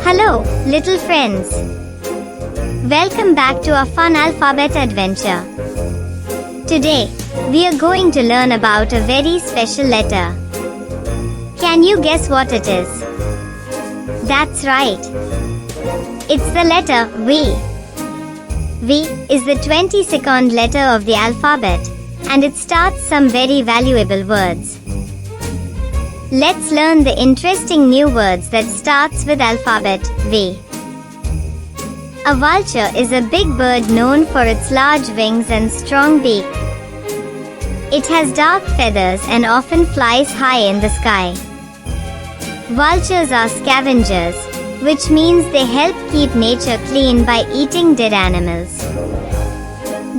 Hello, little friends. Welcome back to our fun alphabet adventure. Today, we are going to learn about a very special letter. Can you guess what it is? That's right. It's the letter V. V is the 22nd letter of the alphabet, and it starts some very valuable words. Let's learn the interesting new words that starts with alphabet V. A vulture is a big bird known for its large wings and strong beak. It has dark feathers and often flies high in the sky. Vultures are scavengers, which means they help keep nature clean by eating dead animals.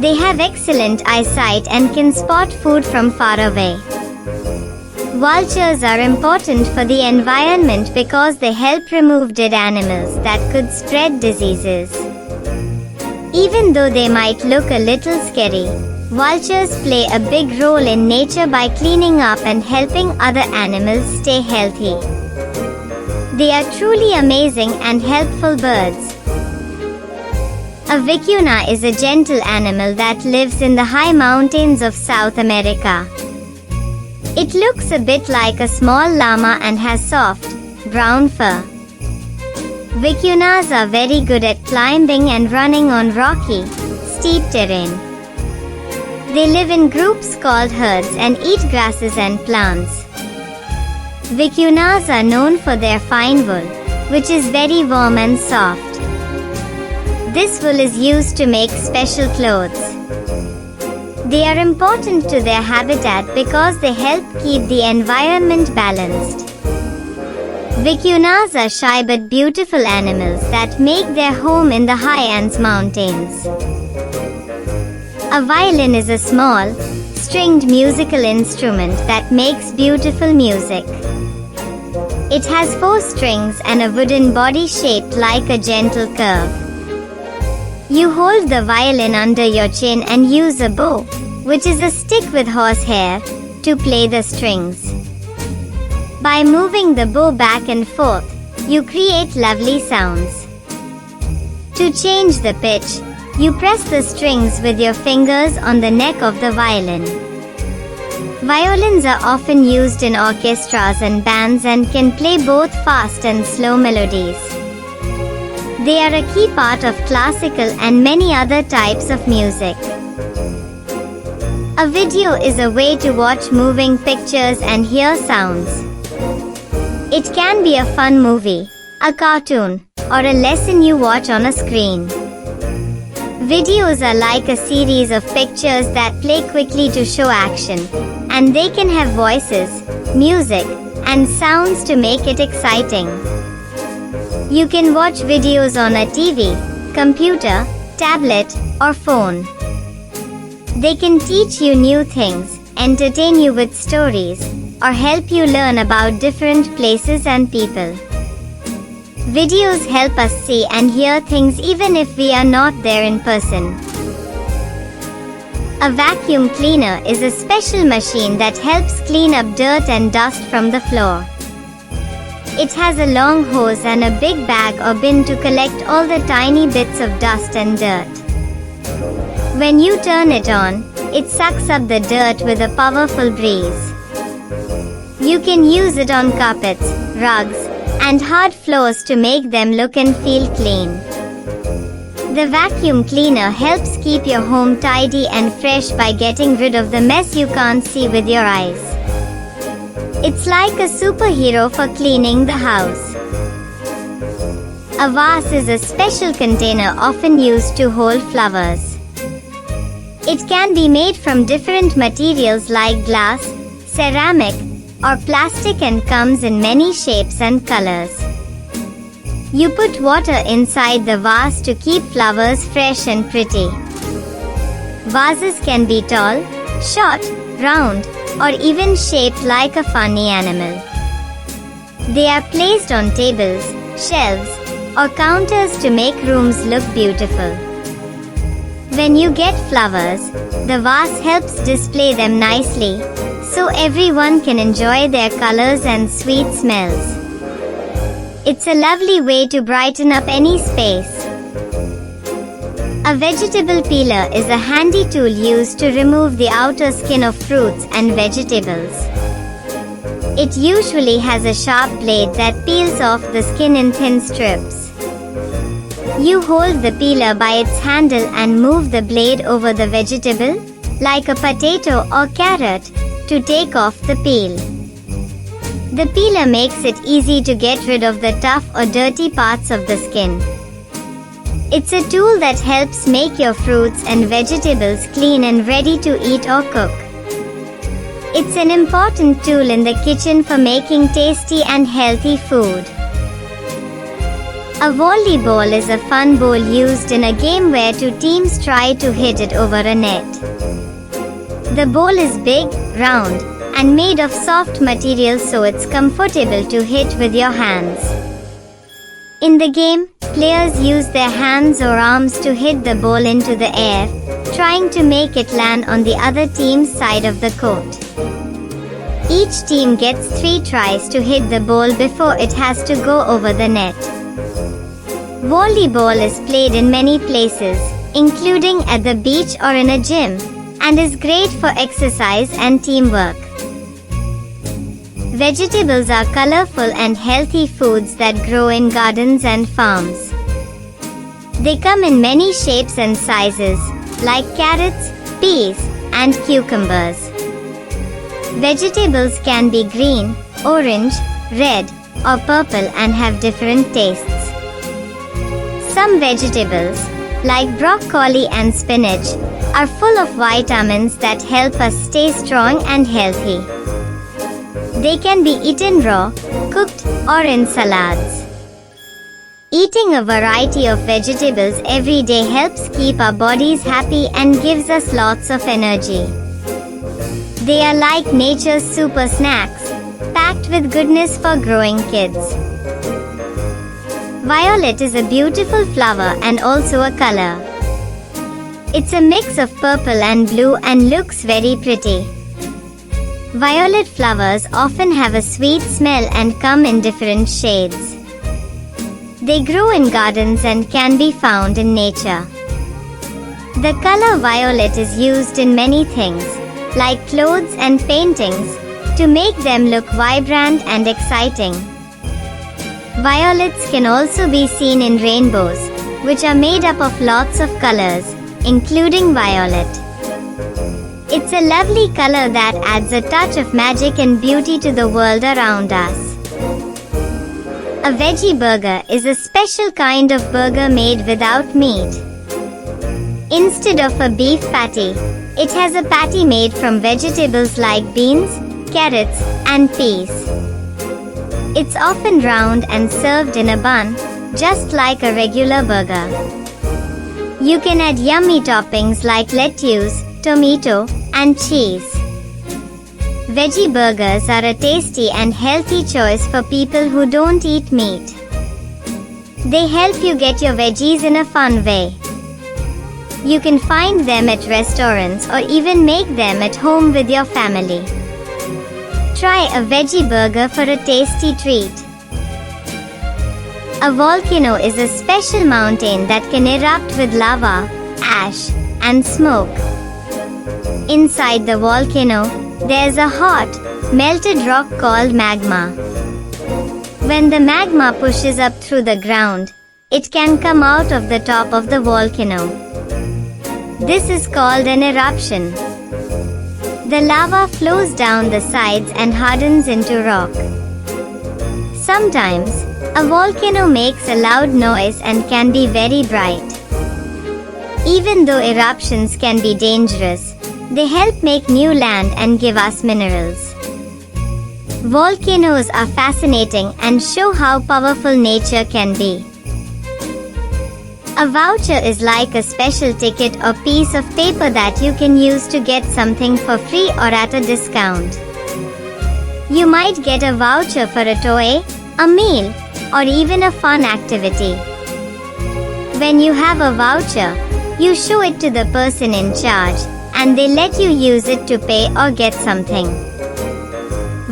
They have excellent eyesight and can spot food from far away. Vultures are important for the environment because they help remove dead animals that could spread diseases. Even though they might look a little scary, vultures play a big role in nature by cleaning up and helping other animals stay healthy. They are truly amazing and helpful birds. A vicuna is a gentle animal that lives in the high mountains of South America. It looks a bit like a small llama and has soft, brown fur. Vicunas are very good at climbing and running on rocky, steep terrain. They live in groups called herds and eat grasses and plants. Vicunas are known for their fine wool, which is very warm and soft. This wool is used to make special clothes. They are important to their habitat because they help keep the environment balanced. Vicunas are shy but beautiful animals that make their home in the high Andes mountains. A violin is a small, stringed musical instrument that makes beautiful music. It has 4 strings and a wooden body shaped like a gentle curve. You hold the violin under your chin and use a bow, which is a stick with horsehair, to play the strings. By moving the bow back and forth, you create lovely sounds. To change the pitch, you press the strings with your fingers on the neck of the violin. Violins are often used in orchestras and bands and can play both fast and slow melodies. They are a key part of classical and many other types of music. A video is a way to watch moving pictures and hear sounds. It can be a fun movie, a cartoon, or a lesson you watch on a screen. Videos are like a series of pictures that play quickly to show action, and they can have voices, music, and sounds to make it exciting. You can watch videos on a TV, computer, tablet, or phone. They can teach you new things, entertain you with stories, or help you learn about different places and people. Videos help us see and hear things even if we are not there in person. A vacuum cleaner is a special machine that helps clean up dirt and dust from the floor. It has a long hose and a big bag or bin to collect all the tiny bits of dust and dirt. When you turn it on, it sucks up the dirt with a powerful breeze. You can use it on carpets, rugs, and hard floors to make them look and feel clean. The vacuum cleaner helps keep your home tidy and fresh by getting rid of the mess you can't see with your eyes. It's like a superhero for cleaning the house. A vase is a special container often used to hold flowers. It can be made from different materials like glass, ceramic, or plastic and comes in many shapes and colors. You put water inside the vase to keep flowers fresh and pretty. Vases can be tall, short, round, or even shaped like a funny animal. They are placed on tables, shelves, or counters to make rooms look beautiful. When you get flowers, the vase helps display them nicely, so everyone can enjoy their colors and sweet smells. It's a lovely way to brighten up any space. A vegetable peeler is a handy tool used to remove the outer skin of fruits and vegetables. It usually has a sharp blade that peels off the skin in thin strips. You hold the peeler by its handle and move the blade over the vegetable, like a potato or carrot, to take off the peel. The peeler makes it easy to get rid of the tough or dirty parts of the skin. It's a tool that helps make your fruits and vegetables clean and ready to eat or cook. It's an important tool in the kitchen for making tasty and healthy food. A volleyball is a fun ball used in a game where two teams try to hit it over a net. The ball is big, round, and made of soft material so it's comfortable to hit with your hands. In the game, players use their hands or arms to hit the ball into the air, trying to make it land on the other team's side of the court. Each team gets 3 tries to hit the ball before it has to go over the net. Volleyball is played in many places, including at the beach or in a gym, and is great for exercise and teamwork. Vegetables are colorful and healthy foods that grow in gardens and farms. They come in many shapes and sizes, like carrots, peas, and cucumbers. Vegetables can be green, orange, red, or purple and have different tastes. Some vegetables, like broccoli and spinach, are full of vitamins that help us stay strong and healthy. They can be eaten raw, cooked, or in salads. Eating a variety of vegetables every day helps keep our bodies happy and gives us lots of energy. They are like nature's super snacks, packed with goodness for growing kids. Violet is a beautiful flower and also a color. It's a mix of purple and blue and looks very pretty. Violet flowers often have a sweet smell and come in different shades. They grow in gardens and can be found in nature. The color violet is used in many things, like clothes and paintings, to make them look vibrant and exciting. Violets can also be seen in rainbows, which are made up of lots of colors, including violet. It's a lovely color that adds a touch of magic and beauty to the world around us. A veggie burger is a special kind of burger made without meat. Instead of a beef patty, it has a patty made from vegetables like beans, carrots, and peas. It's often round and served in a bun, just like a regular burger. You can add yummy toppings like lettuce, tomato, and cheese. Veggie burgers are a tasty and healthy choice for people who don't eat meat. They help you get your veggies in a fun way. You can find them at restaurants or even make them at home with your family. Try a veggie burger for a tasty treat. A volcano is a special mountain that can erupt with lava, ash, and smoke. Inside the volcano, there's a hot, melted rock called magma. When the magma pushes up through the ground, it can come out of the top of the volcano. This is called an eruption. The lava flows down the sides and hardens into rock. Sometimes, a volcano makes a loud noise and can be very bright. Even though eruptions can be dangerous, they help make new land and give us minerals. Volcanoes are fascinating and show how powerful nature can be. A voucher is like a special ticket or piece of paper that you can use to get something for free or at a discount. You might get a voucher for a toy, a meal, or even a fun activity. When you have a voucher, you show it to the person in charge, and they let you use it to pay or get something.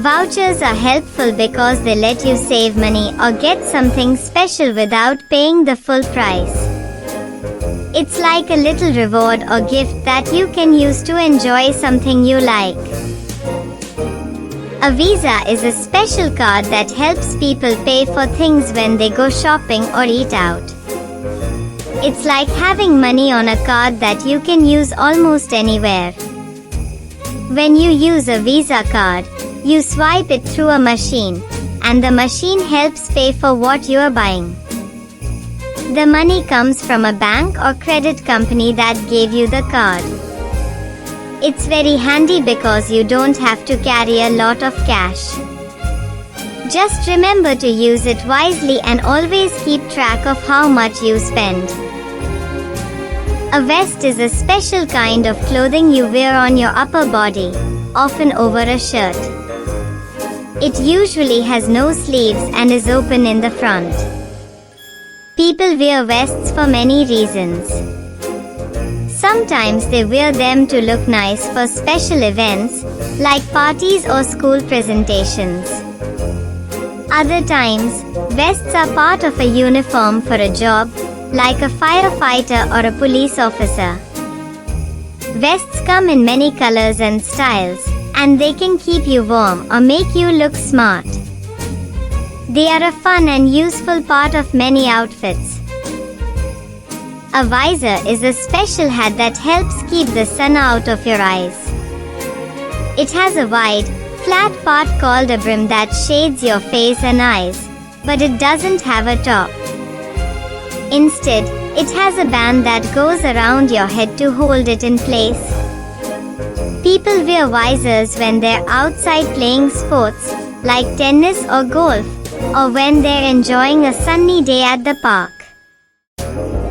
Vouchers are helpful because they let you save money or get something special without paying the full price. It's like a little reward or gift that you can use to enjoy something you like. A Visa is a special card that helps people pay for things when they go shopping or eat out. It's like having money on a card that you can use almost anywhere. When you use a Visa card, you swipe it through a machine, and the machine helps pay for what you are buying. The money comes from a bank or credit company that gave you the card. It's very handy because you don't have to carry a lot of cash. Just remember to use it wisely and always keep track of how much you spend. A vest is a special kind of clothing you wear on your upper body, often over a shirt. It usually has no sleeves and is open in the front. People wear vests for many reasons. Sometimes they wear them to look nice for special events, like parties or school presentations. Other times, vests are part of a uniform for a job, like a firefighter or a police officer. Vests come in many colors and styles, and they can keep you warm or make you look smart. They are a fun and useful part of many outfits. A visor is a special hat that helps keep the sun out of your eyes. It has a wide, flat part called a brim that shades your face and eyes, but it doesn't have a top. Instead, it has a band that goes around your head to hold it in place. People wear visors when they're outside playing sports, like tennis or golf, or when they're enjoying a sunny day at the park.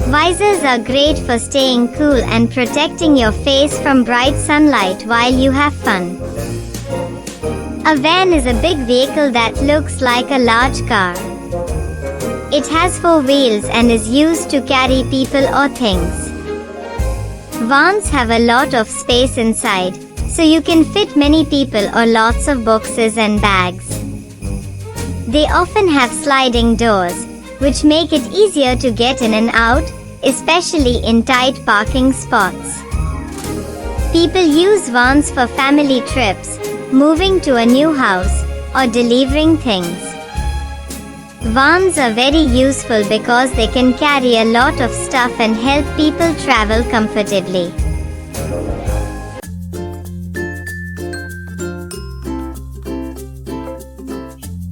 Visors are great for staying cool and protecting your face from bright sunlight while you have fun. A van is a big vehicle that looks like a large car. It has 4 wheels and is used to carry people or things. Vans have a lot of space inside, so you can fit many people or lots of boxes and bags. They often have sliding doors, which make it easier to get in and out, especially in tight parking spots. People use vans for family trips, moving to a new house, or delivering things. Vans are very useful because they can carry a lot of stuff and help people travel comfortably.